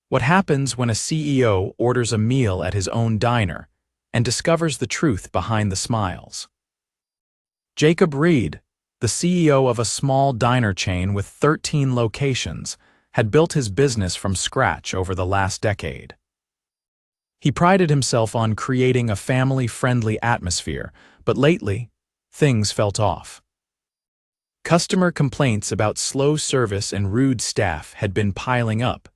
What happens when a CEO orders a meal at his own diner and discovers the truth behind the smiles? Jacob Reed, the CEO of a small diner chain with 13 locations, had built his business from scratch over the last decade. He prided himself on creating a family-friendly atmosphere, but lately, things felt off. Customer complaints about slow service and rude staff had been piling up,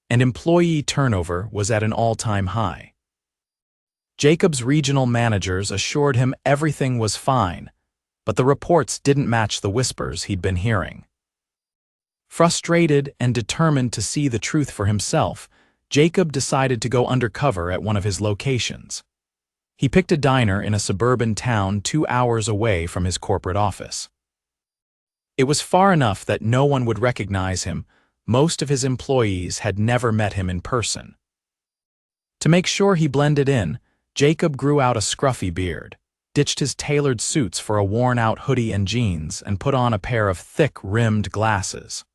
and employee turnover was at an all-time high. Jacob's regional managers assured him everything was fine, but the reports didn't match the whispers he'd been hearing. Frustrated and determined to see the truth for himself, Jacob decided to go undercover at one of his locations. He picked a diner in a suburban town 2 hours away from his corporate office. It was far enough that no one would recognize him. Most of his employees had never met him in person. To make sure he blended in, Jacob grew out a scruffy beard, ditched his tailored suits for a worn-out hoodie and jeans, and put on a pair of thick-rimmed glasses.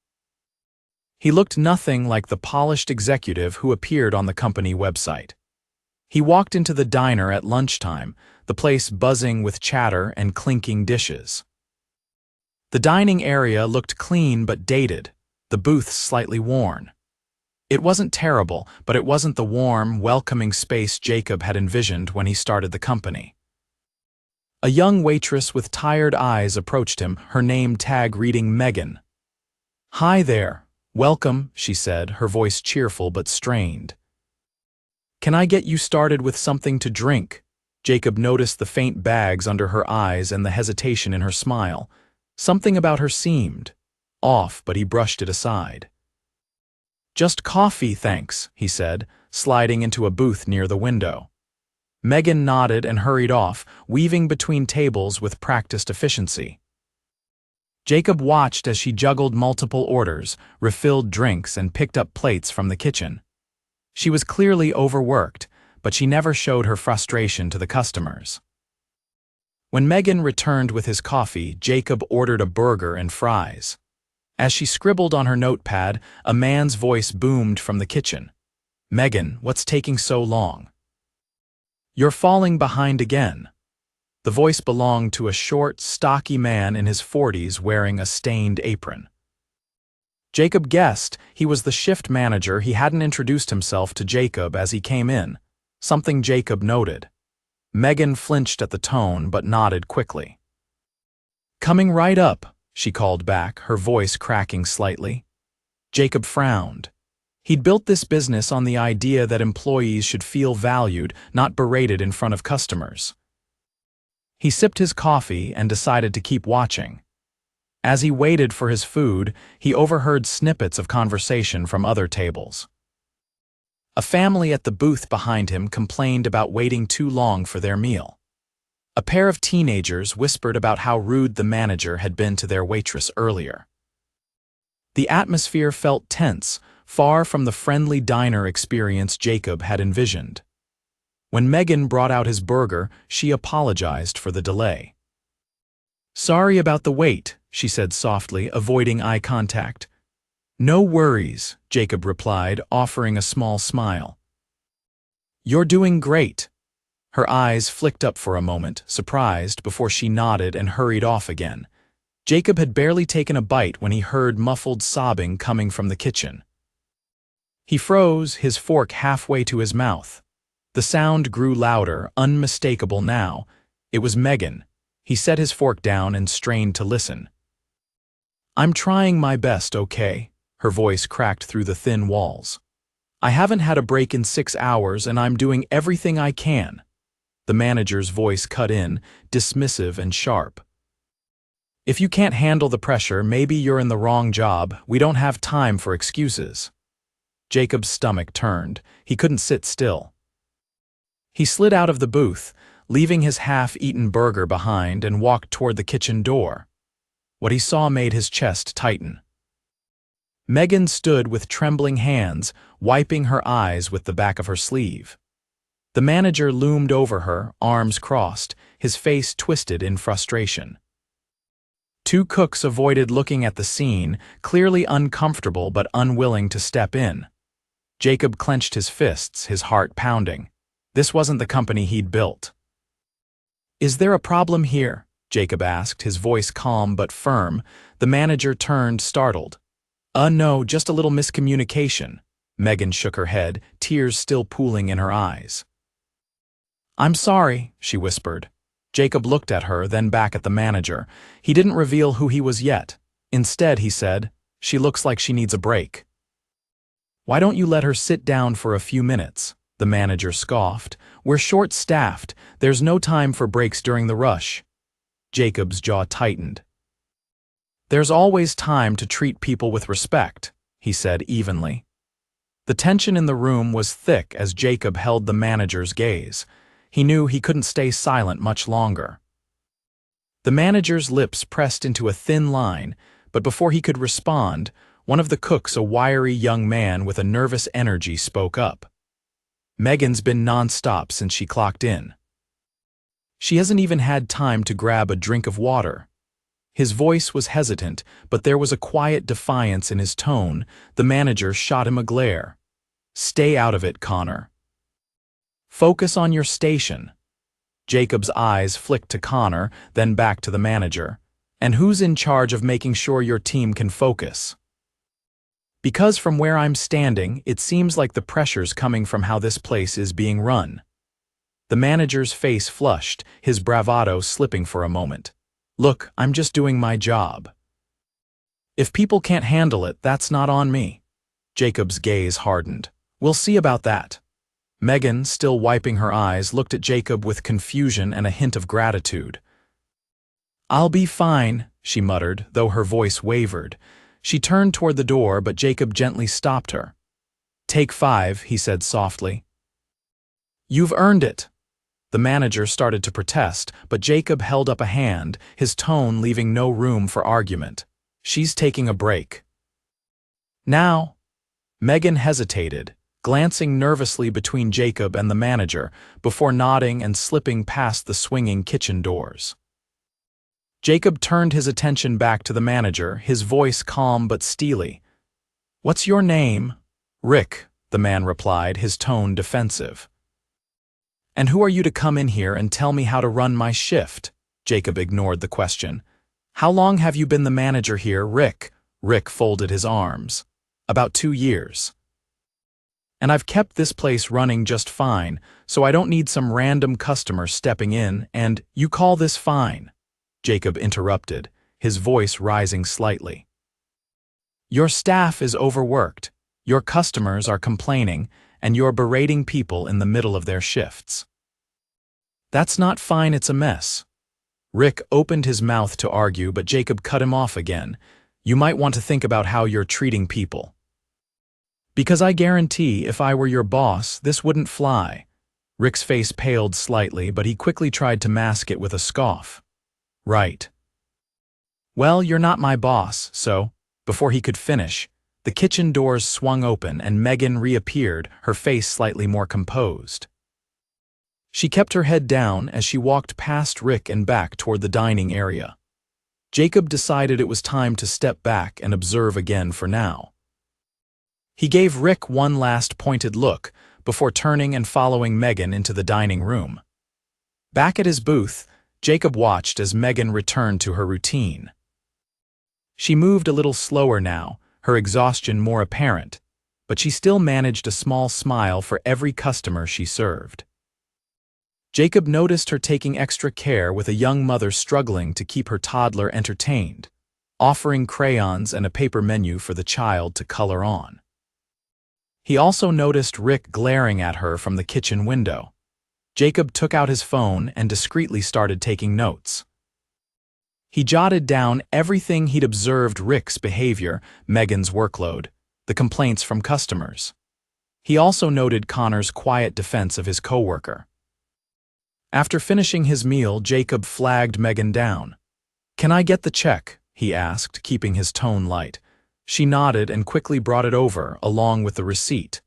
He looked nothing like the polished executive who appeared on the company website. He walked into the diner at lunchtime, the place buzzing with chatter and clinking dishes. The dining area looked clean but dated, the booths slightly worn. It wasn't terrible, but it wasn't the warm, welcoming space Jacob had envisioned when he started the company. A young waitress with tired eyes approached him, her name tag reading Megan. "Hi there. Welcome," she said, her voice cheerful but strained. "Can I get you started with something to drink?" Jacob noticed the faint bags under her eyes and the hesitation in her smile. Something about her seemed off, but he brushed it aside. "Just coffee, thanks," he said, sliding into a booth near the window. Megan nodded and hurried off, weaving between tables with practiced efficiency. Jacob watched as she juggled multiple orders, refilled drinks, and picked up plates from the kitchen. She was clearly overworked, but she never showed her frustration to the customers. When Megan returned with his coffee, Jacob ordered a burger and fries. As she scribbled on her notepad, a man's voice boomed from the kitchen. "Megan, what's taking so long?" "You're falling behind again." The voice belonged to a short, stocky man in his 40s wearing a stained apron. Jacob guessed he was the shift manager. He hadn't introduced himself to Jacob as he came in, something Jacob noted. Megan flinched at the tone but nodded quickly. "Coming right up," she called back, her voice cracking slightly. Jacob frowned. He'd built this business on the idea that employees should feel valued, not berated in front of customers. He sipped his coffee and decided to keep watching. As he waited for his food, he overheard snippets of conversation from other tables. A family at the booth behind him complained about waiting too long for their meal. A pair of teenagers whispered about how rude the manager had been to their waitress earlier. The atmosphere felt tense, far from the friendly diner experience Jacob had envisioned. When Megan brought out his burger, she apologized for the delay. "Sorry about the wait," she said softly, avoiding eye contact. "No worries," Jacob replied, offering a small smile. "You're doing great." Her eyes flicked up for a moment, surprised, before she nodded and hurried off again. Jacob had barely taken a bite when he heard muffled sobbing coming from the kitchen. He froze, his fork halfway to his mouth. The sound grew louder, unmistakable now. It was Megan. He set his fork down and strained to listen. "I'm trying my best, okay?" Her voice cracked through the thin walls. "I haven't had a break in 6 hours, and I'm doing everything I can." The manager's voice cut in, dismissive and sharp. "If you can't handle the pressure, maybe you're in the wrong job. We don't have time for excuses." Jacob's stomach turned. He couldn't sit still. He slid out of the booth, leaving his half-eaten burger behind, and walked toward the kitchen door. What he saw made his chest tighten. Megan stood with trembling hands, wiping her eyes with the back of her sleeve. The manager loomed over her, arms crossed, his face twisted in frustration. Two cooks avoided looking at the scene, clearly uncomfortable but unwilling to step in. Jacob clenched his fists, his heart pounding. This wasn't the company he'd built. "Is there a problem here?" Jacob asked, his voice calm but firm. The manager turned, startled. No, just a little miscommunication." Megan shook her head, tears still pooling in her eyes. "I'm sorry," she whispered. Jacob looked at her, then back at the manager. He didn't reveal who he was yet. Instead, he said, "She looks like she needs a break." "Why don't you let her sit down for a few minutes?" The manager scoffed. "We're short-staffed. There's no time for breaks during the rush." Jacob's jaw tightened. "There's always time to treat people with respect," he said evenly. The tension in the room was thick as Jacob held the manager's gaze. He knew he couldn't stay silent much longer. The manager's lips pressed into a thin line, but before he could respond, one of the cooks, a wiry young man with a nervous energy, spoke up. "Megan's been non-stop since she clocked in. She hasn't even had time to grab a drink of water." His voice was hesitant, but there was a quiet defiance in his tone. The manager shot him a glare. "Stay out of it, Connor. Focus on your station." Jacob's eyes flicked to Connor, then back to the manager. "And who's in charge of making sure your team can focus?" "Because from where I'm standing, it seems like the pressure's coming from how this place is being run." The manager's face flushed, his bravado slipping for a moment. "Look, I'm just doing my job. If people can't handle it, that's not on me." Jacob's gaze hardened. "We'll see about that." Megan, still wiping her eyes, looked at Jacob with confusion and a hint of gratitude. "I'll be fine," she muttered, though her voice wavered. She turned toward the door, but Jacob gently stopped her. "Take 5, he said softly. "You've earned it." The manager started to protest, but Jacob held up a hand, his tone leaving no room for argument. "She's taking a break." "Now?" Megan hesitated, glancing nervously between Jacob and the manager, before nodding and slipping past the swinging kitchen doors. Jacob turned his attention back to the manager, his voice calm but steely. "What's your name?" "Rick," the man replied, his tone defensive. "And who are you to come in here and tell me how to run my shift?" Jacob ignored the question. "How long have you been the manager here, Rick?" Rick folded his arms. "About 2 years. And I've kept this place running just fine, so I don't need some random customer stepping in and, you call this fine?" Jacob interrupted, his voice rising slightly. "Your staff is overworked, your customers are complaining, and you're berating people in the middle of their shifts. That's not fine, it's a mess." Rick opened his mouth to argue, but Jacob cut him off again. "You might want to think about how you're treating people. Because I guarantee if I were your boss, this wouldn't fly." Rick's face paled slightly, but he quickly tried to mask it with a scoff. "Right. Well, you're not my boss, so..." Before he could finish, the kitchen doors swung open and Megan reappeared, her face slightly more composed. She kept her head down as she walked past Rick and back toward the dining area. Jacob decided it was time to step back and observe again for now. He gave Rick one last pointed look before turning and following Megan into the dining room. Back at his booth, Jacob watched as Megan returned to her routine. She moved a little slower now, her exhaustion more apparent, but she still managed a small smile for every customer she served. Jacob noticed her taking extra care with a young mother struggling to keep her toddler entertained, offering crayons and a paper menu for the child to color on. He also noticed Rick glaring at her from the kitchen window. Jacob took out his phone and discreetly started taking notes. He jotted down everything he'd observed: Rick's behavior, Megan's workload, the complaints from customers. He also noted Connor's quiet defense of his coworker. After finishing his meal, Jacob flagged Megan down. "Can I get the check?" he asked, keeping his tone light. She nodded and quickly brought it over, along with the receipt.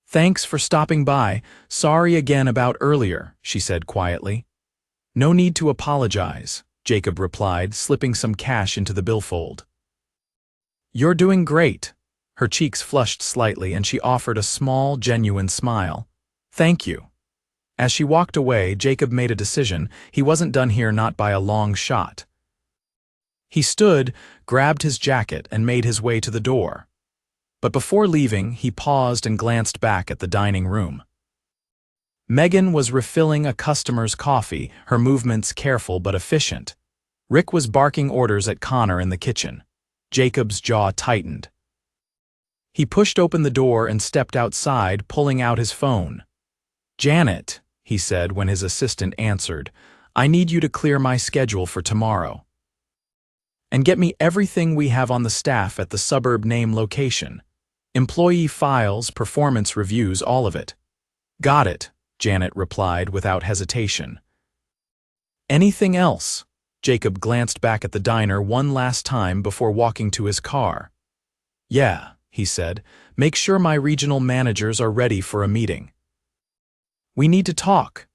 "Thanks for stopping by. Sorry again about earlier," she said quietly. "No need to apologize," Jacob replied, slipping some cash into the billfold. "You're doing great," Her cheeks flushed slightly and she offered a small, genuine smile. "Thank you." As she walked away, Jacob made a decision. He wasn't done here, not by a long shot. He stood, grabbed his jacket, and made his way to the door. But before leaving, he paused and glanced back at the dining room. Megan was refilling a customer's coffee, her movements careful but efficient. Rick was barking orders at Connor in the kitchen. Jacob's jaw tightened. He pushed open the door and stepped outside, pulling out his phone. "Janet," he said when his assistant answered, "I need you to clear my schedule for tomorrow. And get me everything we have on the staff at the suburb name location. Employee files, performance reviews, all of it." "Got it," Janet replied without hesitation. "Anything else?" Jacob glanced back at the diner one last time before walking to his car. "Yeah," he said, "make sure my regional managers are ready for a meeting. We need to talk."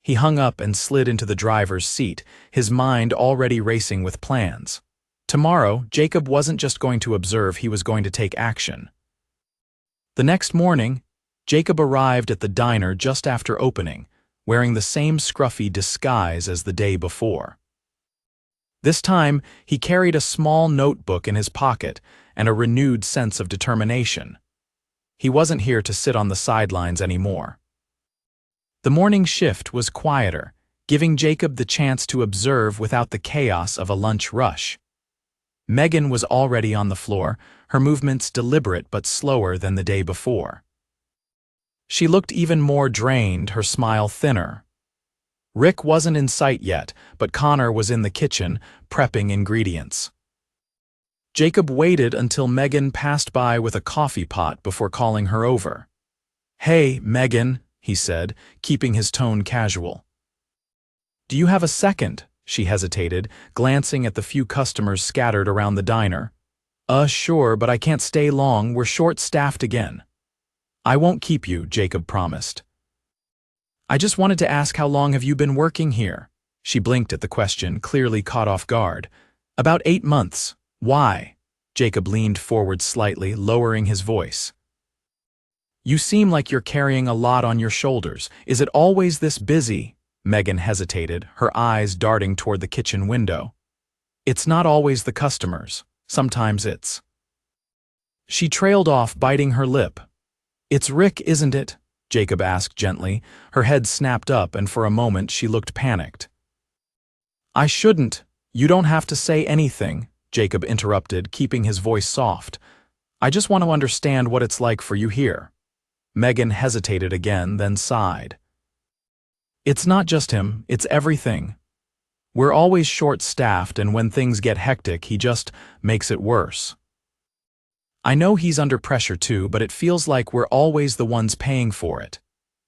He hung up and slid into the driver's seat, his mind already racing with plans. Tomorrow, Jacob wasn't just going to observe, he was going to take action. The next morning, Jacob arrived at the diner just after opening, wearing the same scruffy disguise as the day before. This time, he carried a small notebook in his pocket and a renewed sense of determination. He wasn't here to sit on the sidelines anymore. The morning shift was quieter, giving Jacob the chance to observe without the chaos of a lunch rush. Megan was already on the floor, her movements deliberate but slower than the day before. She looked even more drained, her smile thinner. Rick wasn't in sight yet, but Connor was in the kitchen, prepping ingredients. Jacob waited until Megan passed by with a coffee pot before calling her over. "Hey, Megan," he said, keeping his tone casual. "Do you have a second?" She hesitated, glancing at the few customers scattered around the diner. Sure, but I can't stay long, we're short-staffed again." "I won't keep you," Jacob promised. "I just wanted to ask, how long have you been working here?" She blinked at the question, clearly caught off guard. "About 8 months. Why?" Jacob leaned forward slightly, lowering his voice. "You seem like you're carrying a lot on your shoulders. Is it always this busy?" Megan hesitated, her eyes darting toward the kitchen window. "It's not always the customers. Sometimes it's—" She trailed off, biting her lip. "It's Rick, isn't it?" Jacob asked gently. Her head snapped up, and for a moment she looked panicked. "I shouldn't. You don't have to say anything," Jacob interrupted, keeping his voice soft. "I just want to understand what it's like for you here." Megan hesitated again, then sighed. "It's not just him, it's everything. We're always short-staffed, and when things get hectic, he just makes it worse. I know he's under pressure too, but it feels like we're always the ones paying for it."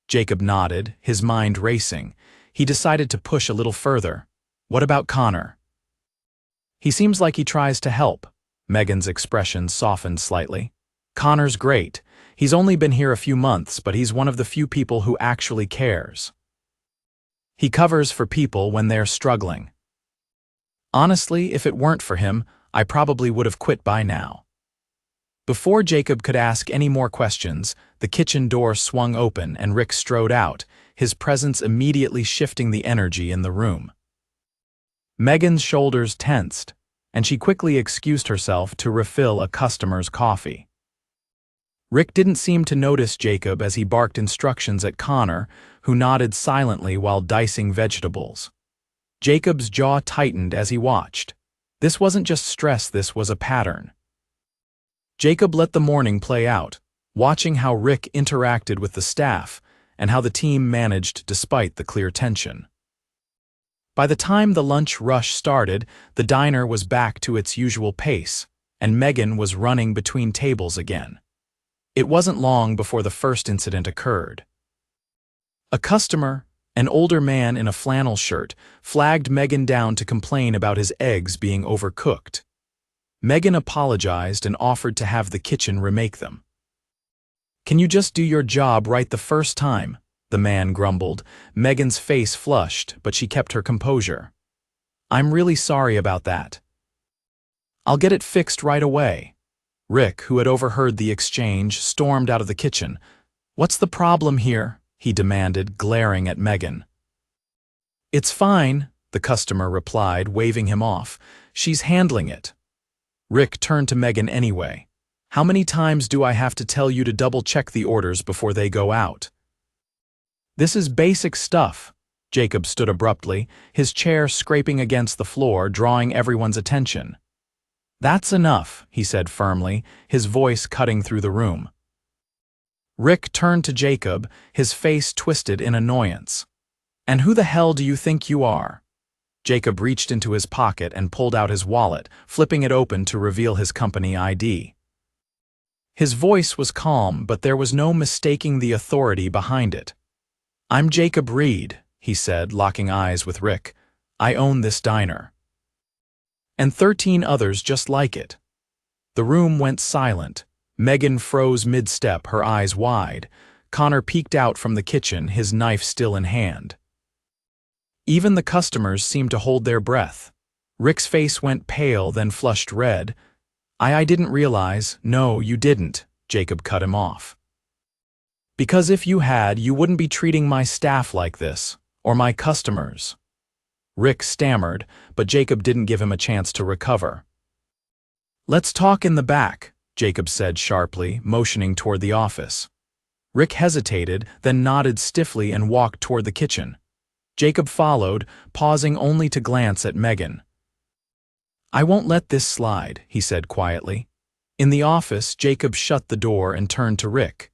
Jacob nodded, his mind racing. He decided to push a little further. "What about Connor?" "He seems like he tries to help." Megan's expression softened slightly. "Connor's great. He's only been here a few months, but he's one of the few people who actually cares. He covers for people when they're struggling. Honestly, if it weren't for him, I probably would have quit by now." Before Jacob could ask any more questions, the kitchen door swung open and Rick strode out, his presence immediately shifting the energy in the room. Megan's shoulders tensed, and she quickly excused herself to refill a customer's coffee. Rick didn't seem to notice Jacob as he barked instructions at Connor, who nodded silently while dicing vegetables. Jacob's jaw tightened as he watched. This wasn't just stress, this was a pattern. Jacob let the morning play out, watching how Rick interacted with the staff and how the team managed despite the clear tension. By the time the lunch rush started, the diner was back to its usual pace, and Megan was running between tables again. It wasn't long before the first incident occurred. A customer, an older man in a flannel shirt, flagged Megan down to complain about his eggs being overcooked. Megan apologized and offered to have the kitchen remake them. "Can you just do your job right the first time?" the man grumbled. Megan's face flushed, but she kept her composure. "I'm really sorry about that. I'll get it fixed right away." Rick, who had overheard the exchange, stormed out of the kitchen. "What's the problem here?" he demanded, glaring at Megan. "It's fine," the customer replied, waving him off. "She's handling it." Rick turned to Megan anyway. "How many times do I have to tell you to double-check the orders before they go out?" "This is basic stuff." Jacob stood abruptly, his chair scraping against the floor, drawing everyone's attention. "That's enough," he said firmly, his voice cutting through the room. Rick turned to Jacob, his face twisted in annoyance. "And who the hell do you think you are?" Jacob reached into his pocket and pulled out his wallet, flipping it open to reveal his company ID. His voice was calm, but there was no mistaking the authority behind it. "I'm Jacob Reed," he said, locking eyes with Rick. "I own this diner." And 13 others just like it. The room went silent. Megan froze mid-step, her eyes wide. Connor peeked out from the kitchen, his knife still in hand. Even the customers seemed to hold their breath. Rick's face went pale, then flushed red. I didn't realize." "No, you didn't," Jacob cut him off. "Because if you had, you wouldn't be treating my staff like this, or my customers." Rick stammered, but Jacob didn't give him a chance to recover. "Let's talk in the back," Jacob said sharply, motioning toward the office. Rick hesitated, then nodded stiffly and walked toward the kitchen. Jacob followed, pausing only to glance at Megan. "I won't let this slide," he said quietly. In the office, Jacob shut the door and turned to Rick.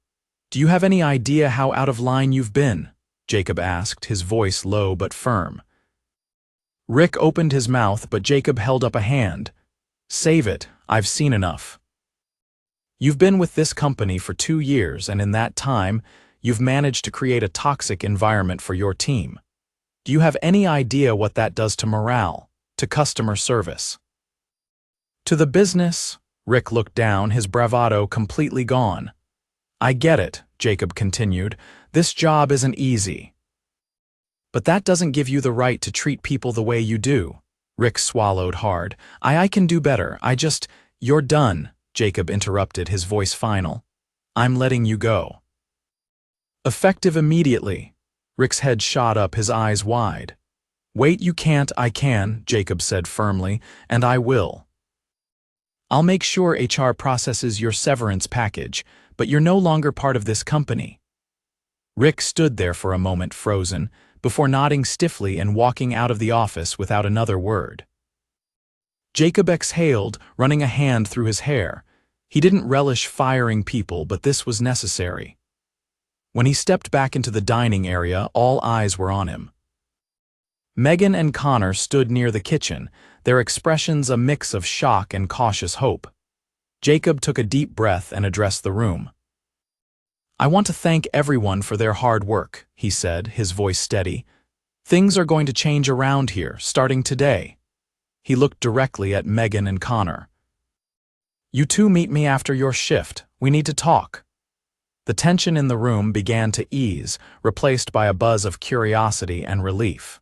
"Do you have any idea how out of line you've been?" Jacob asked, his voice low but firm. Rick opened his mouth, but Jacob held up a hand. "Save it, I've seen enough. You've been with this company for 2 years, and in that time, you've managed to create a toxic environment for your team. Do you have any idea what that does to morale, to customer service? To the business?" Rick looked down, his bravado completely gone. "I get it," Jacob continued. "This job isn't easy. But that doesn't give you the right to treat people the way you do." Rick swallowed hard. I can do better. You're done," Jacob interrupted, his voice final. "I'm letting you go." "Effective immediately." Rick's head shot up, his eyes wide. "Wait, you can't." "I can," Jacob said firmly, "and I will. I'll make sure HR processes your severance package, but you're no longer part of this company." Rick stood there for a moment, frozen, before nodding stiffly and walking out of the office without another word. Jacob exhaled, running a hand through his hair. He didn't relish firing people, but this was necessary. When he stepped back into the dining area, all eyes were on him. Megan and Connor stood near the kitchen, their expressions a mix of shock and cautious hope. Jacob took a deep breath and addressed the room. "I want to thank everyone for their hard work," he said, his voice steady. "Things are going to change around here, starting today." He looked directly at Megan and Connor. "You two meet me after your shift. We need to talk." The tension in the room began to ease, replaced by a buzz of curiosity and relief.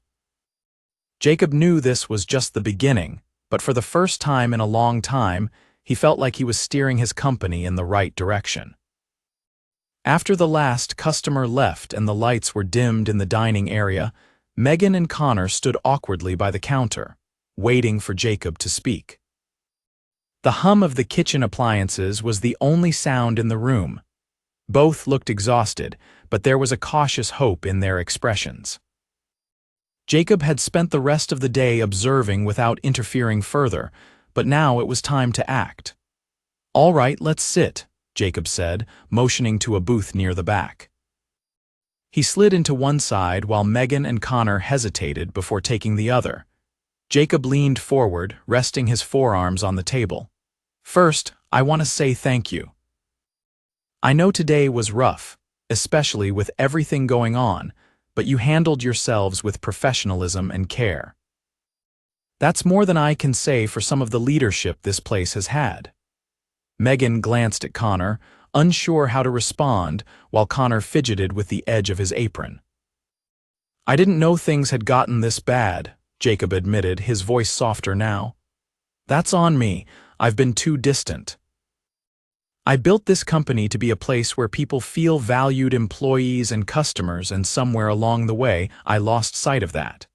Jacob knew this was just the beginning, but for the first time in a long time, he felt like he was steering his company in the right direction. After the last customer left and the lights were dimmed in the dining area, Megan and Connor stood awkwardly by the counter, waiting for Jacob to speak. The hum of the kitchen appliances was the only sound in the room. Both looked exhausted, but there was a cautious hope in their expressions. Jacob had spent the rest of the day observing without interfering further, but now it was time to act. "All right, let's sit," Jacob said, motioning to a booth near the back. He slid into one side while Megan and Connor hesitated before taking the other. Jacob leaned forward, resting his forearms on the table. "First, I want to say thank you. I know today was rough, especially with everything going on, but you handled yourselves with professionalism and care. That's more than I can say for some of the leadership this place has had." Megan glanced at Connor, unsure how to respond, while Connor fidgeted with the edge of his apron. "I didn't know things had gotten this bad," Jacob admitted, his voice softer now. "That's on me. I've been too distant." I built this company to be a place where people feel valued, employees and customers, and somewhere along the way, I lost sight of that.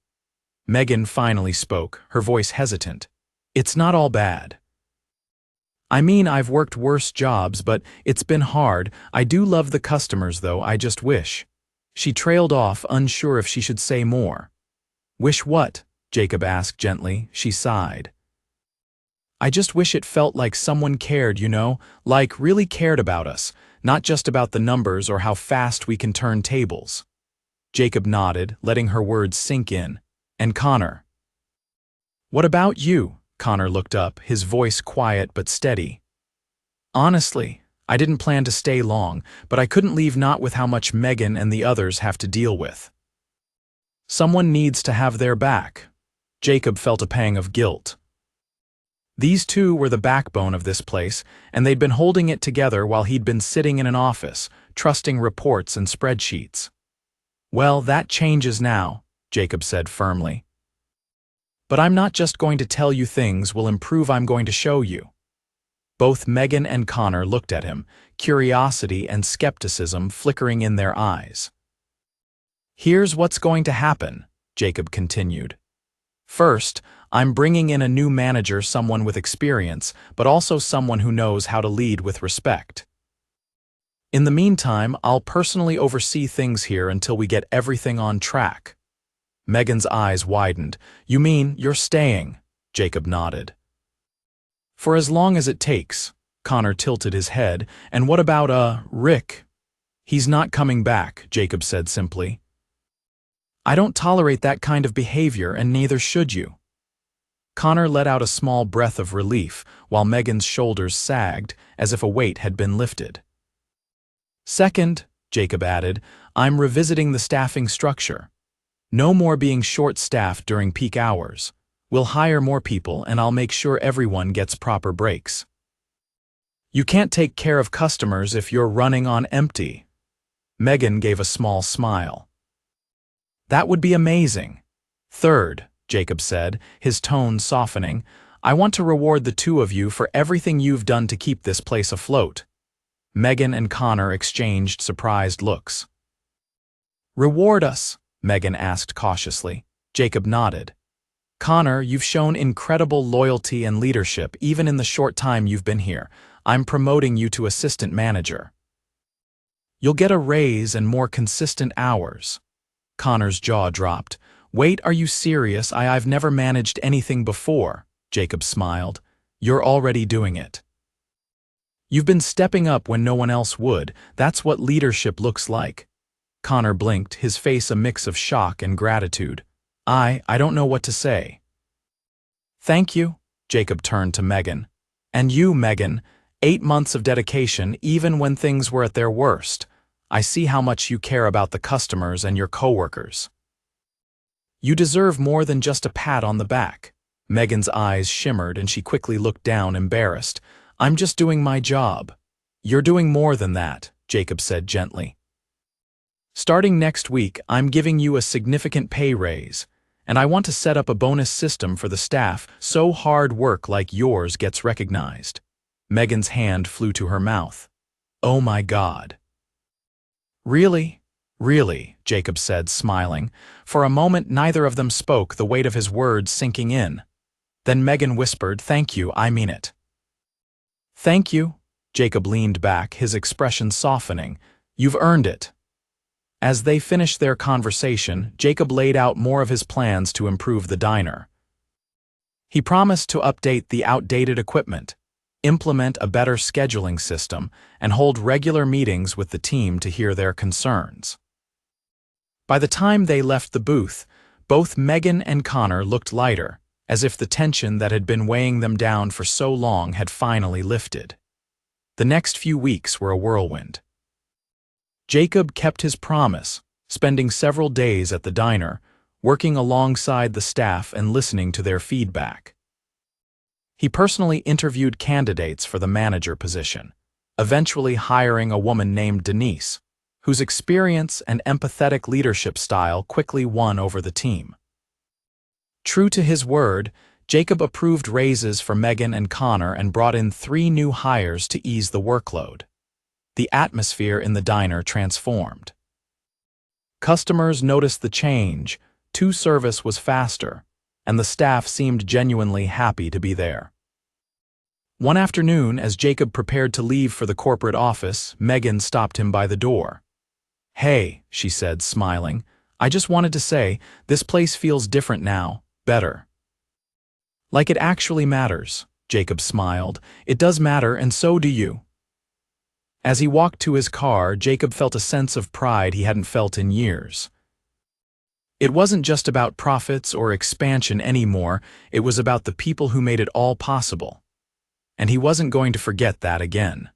Megan finally spoke, her voice hesitant. It's not all bad. I mean, I've worked worse jobs, but it's been hard. I do love the customers, though, I just wish. She trailed off, unsure if she should say more. Wish what? Jacob asked gently. She sighed. I just wish it felt like someone cared, like really cared about us, not just about the numbers or how fast we can turn tables. Jacob nodded, letting her words sink in. And Connor. What about you? Connor looked up, his voice quiet but steady. Honestly, I didn't plan to stay long, but I couldn't leave not with how much Megan and the others have to deal with. Someone needs to have their back. Jacob felt a pang of guilt. These two were the backbone of this place, and they'd been holding it together while he'd been sitting in an office, trusting reports and spreadsheets. Well, that changes now, Jacob said firmly. But I'm not just going to tell you things will improve, I'm going to show you. Both Megan and Connor looked at him, curiosity and skepticism flickering in their eyes. Here's what's going to happen, Jacob continued. First, I'm bringing in a new manager, someone with experience, but also someone who knows how to lead with respect. In the meantime, I'll personally oversee things here until we get everything on track. Megan's eyes widened. You mean you're staying? Jacob nodded. For as long as it takes. Connor tilted his head. And what about, Rick? He's not coming back, Jacob said simply. I don't tolerate that kind of behavior, and neither should you. Connor let out a small breath of relief, while Megan's shoulders sagged, as if a weight had been lifted. Second, Jacob added, I'm revisiting the staffing structure. No more being short-staffed during peak hours. We'll hire more people, and I'll make sure everyone gets proper breaks. You can't take care of customers if you're running on empty. Megan gave a small smile. That would be amazing. Third, Jacob said, his tone softening, I want to reward the two of you for everything you've done to keep this place afloat. Megan and Connor exchanged surprised looks. Reward us? Megan asked cautiously. Jacob nodded. Connor, you've shown incredible loyalty and leadership even in the short time you've been here. I'm promoting you to assistant manager. You'll get a raise and more consistent hours. Connor's jaw dropped. Wait, are you serious? I've never managed anything before. Jacob smiled. You're already doing it. You've been stepping up when no one else would. That's what leadership looks like. Connor blinked, his face a mix of shock and gratitude. I don't know what to say. Thank you, Jacob turned to Megan. And you, Megan, 8 months of dedication even when things were at their worst. I see how much you care about the customers and your coworkers. You deserve more than just a pat on the back. Megan's eyes shimmered and she quickly looked down, embarrassed. I'm just doing my job. You're doing more than that, Jacob said gently. Starting next week, I'm giving you a significant pay raise, and I want to set up a bonus system for the staff so hard work like yours gets recognized. Megan's hand flew to her mouth. Oh my God. Really? Really, Jacob said, smiling. For a moment, neither of them spoke, the weight of his words sinking in. Then Megan whispered, Thank you, I mean it. Thank you. Jacob leaned back, his expression softening. You've earned it. As they finished their conversation, Jacob laid out more of his plans to improve the diner. He promised to update the outdated equipment, implement a better scheduling system, and hold regular meetings with the team to hear their concerns. By the time they left the booth, both Megan and Connor looked lighter, as if the tension that had been weighing them down for so long had finally lifted. The next few weeks were a whirlwind. Jacob kept his promise, spending several days at the diner, working alongside the staff and listening to their feedback. He personally interviewed candidates for the manager position, eventually hiring a woman named Denise, whose experience and empathetic leadership style quickly won over the team. True to his word, Jacob approved raises for Megan and Connor and brought in 3 new hires to ease the workload. The atmosphere in the diner transformed. Customers noticed the change, service was faster, and the staff seemed genuinely happy to be there. One afternoon, as Jacob prepared to leave for the corporate office, Megan stopped him by the door. "Hey," she said, smiling, "I just wanted to say, this place feels different now, better." "Like it actually matters," Jacob smiled. "It does matter, and so do you." As he walked to his car, Jacob felt a sense of pride he hadn't felt in years. It wasn't just about profits or expansion anymore, it was about the people who made it all possible. And he wasn't going to forget that again.